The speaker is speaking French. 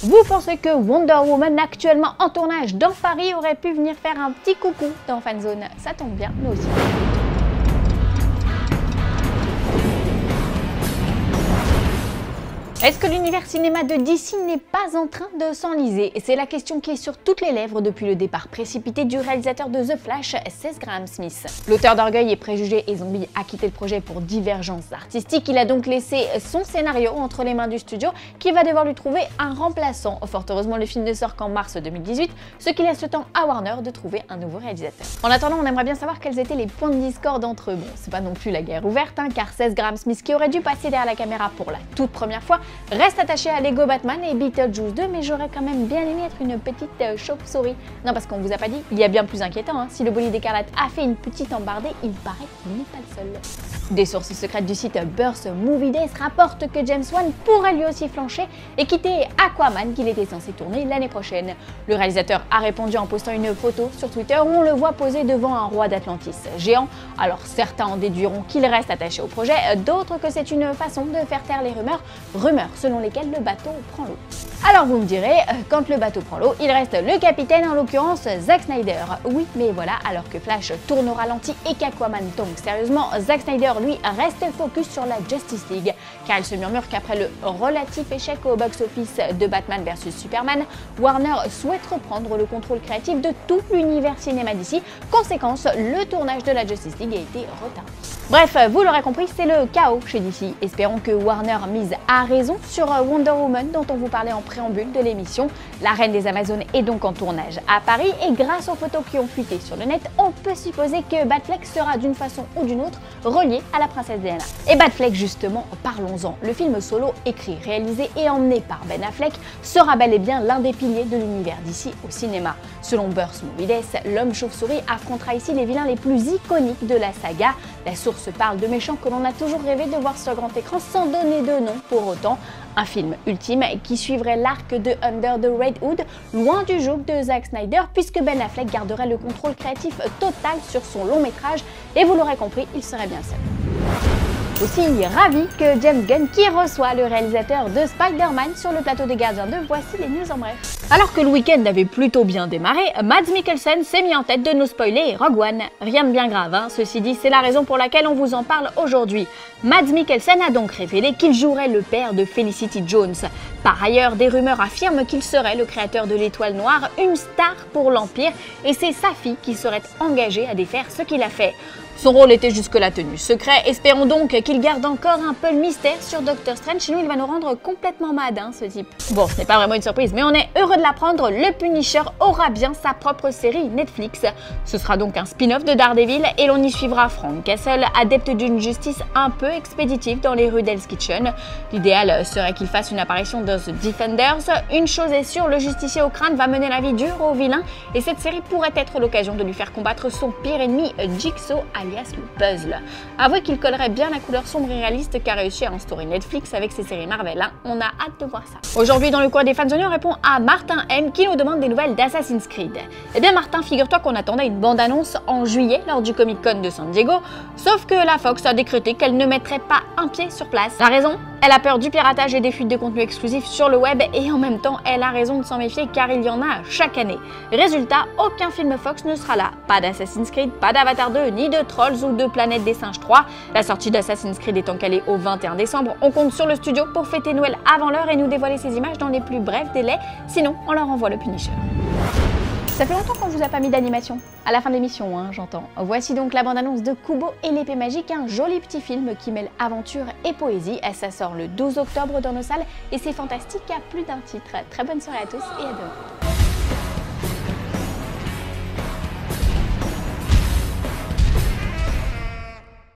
Vous pensez que Wonder Woman, actuellement en tournage dans Paris, aurait pu venir faire un petit coucou dans Fanzone? Ça tombe bien, nous aussi. Est-ce que l'univers cinéma de DC n'est pas en train de s'enliser? C'est la question qui est sur toutes les lèvres depuis le départ précipité du réalisateur de The Flash, Seth Grahame-Smith. L'auteur d'Orgueil et Préjugés et Zombies a quitté le projet pour divergences artistiques. Il a donc laissé son scénario entre les mains du studio qui va devoir lui trouver un remplaçant. Fort heureusement, le film ne sort qu'en mars 2018, ce qui laisse le temps à Warner de trouver un nouveau réalisateur. En attendant, on aimerait bien savoir quels étaient les points de discorde entre eux. Bon, c'est pas non plus la guerre ouverte, car Seth Grahame-Smith, qui aurait dû passer derrière la caméra pour la toute première fois, reste attaché à Lego Batman et Beetlejuice 2, mais j'aurais quand même bien aimé être une petite chauve-souris. Non, parce qu'on vous a pas dit, il y a bien plus inquiétant, Si le bolide écarlate a fait une petite embardée, il paraît qu'il n'est pas le seul. Des sources secrètes du site Burst Movie Days rapportent que James Wan pourrait lui aussi flancher et quitter Aquaman qu'il était censé tourner l'année prochaine. Le réalisateur a répondu en postant une photo sur Twitter où on le voit poser devant un roi d'Atlantis géant. Alors certains en déduiront qu'il reste attaché au projet, d'autres que c'est une façon de faire taire les rumeurs selon lesquelles le bateau prend l'eau. Alors vous me direz, quand le bateau prend l'eau, il reste le capitaine, en l'occurrence Zack Snyder. Oui, mais voilà, alors que Flash tourne au ralenti et qu'Aquaman tombe sérieusement, Zack Snyder, lui, reste focus sur la Justice League, car il se murmure qu'après le relatif échec au box-office de Batman vs Superman, Warner souhaite reprendre le contrôle créatif de tout l'univers cinéma d'ici. Conséquence, le tournage de la Justice League a été retardé. Bref, vous l'aurez compris, c'est le chaos chez DC. Espérons que Warner mise à raison sur Wonder Woman dont on vous parlait en préambule de l'émission. La reine des Amazones est donc en tournage à Paris et grâce aux photos qui ont fuité sur le net, on peut supposer que Batfleck sera d'une façon ou d'une autre relié à la princesse Diana. Et Batfleck justement, parlons-en. Le film solo, écrit, réalisé et emmené par Ben Affleck, sera bel et bien l'un des piliers de l'univers DC au cinéma. Selon Burst Movie Days, l'homme chauve-souris affrontera ici les vilains les plus iconiques de la saga. La source parle de méchants que l'on a toujours rêvé de voir sur grand écran sans donner de nom pour autant. Un film ultime qui suivrait l'arc de Under the Red Hood, loin du joug de Zack Snyder, puisque Ben Affleck garderait le contrôle créatif total sur son long métrage, et vous l'aurez compris, il serait bien seul. Aussi ravi que James Gunn qui reçoit le réalisateur de Spider-Man sur le plateau des Gardiens 2, voici les news en bref. Alors que le week-end avait plutôt bien démarré, Mads Mikkelsen s'est mis en tête de nous spoiler Rogue One. Rien de bien grave, Ceci dit, c'est la raison pour laquelle on vous en parle aujourd'hui. Mads Mikkelsen a donc révélé qu'il jouerait le père de Felicity Jones. Par ailleurs, des rumeurs affirment qu'il serait le créateur de l'Étoile Noire, une star pour l'Empire, et c'est sa fille qui serait engagée à défaire ce qu'il a fait. Son rôle était jusque-là tenu secret, espérons donc qu'il garde encore un peu le mystère sur Doctor Strange, sinon il va nous rendre complètement mad, ce type. Bon, ce n'est pas vraiment une surprise, mais on est heureux de l'apprendre, le Punisher aura bien sa propre série Netflix. Ce sera donc un spin-off de Daredevil et l'on y suivra Frank Castle, adepte d'une justice un peu expéditive dans les rues d'Hell's Kitchen. L'idéal serait qu'il fasse une apparition dans The Defenders. Une chose est sûre, le justicier au crâne va mener la vie dure au vilain et cette série pourrait être l'occasion de lui faire combattre son pire ennemi, Jigsaw, alias le Puzzle. Avouez qu'il collerait bien la couleur sombre et réaliste qu'a réussi à instaurer Netflix avec ses séries Marvel. On a hâte de voir ça. Aujourd'hui, dans le coin des Fanzoniens, on répond à Martin M qui nous demande des nouvelles d'Assassin's Creed. Eh bien Martin, figure-toi qu'on attendait une bande-annonce en juillet lors du Comic-Con de San Diego, sauf que la Fox a décrété qu'elle ne mettrait pas un pied sur place. La raison ? Elle a peur du piratage et des fuites de contenu exclusif sur le web et en même temps, elle a raison de s'en méfier car il y en a chaque année. Résultat, aucun film Fox ne sera là. Pas d'Assassin's Creed, pas d'Avatar 2, ni de Trolls ou de Planète des Singes 3. La sortie d'Assassin's Creed étant calée au 21 décembre, on compte sur le studio pour fêter Noël avant l'heure et nous dévoiler ces images dans les plus brefs délais, sinon on leur envoie le Punisher. Ça fait longtemps qu'on vous a pas mis d'animation. À la fin de l'émission, j'entends. Voici donc la bande-annonce de Kubo et l'épée magique, un joli petit film qui mêle aventure et poésie. Ça sort le 12 octobre dans nos salles et c'est fantastique à plus d'un titre. Très bonne soirée à tous et à demain.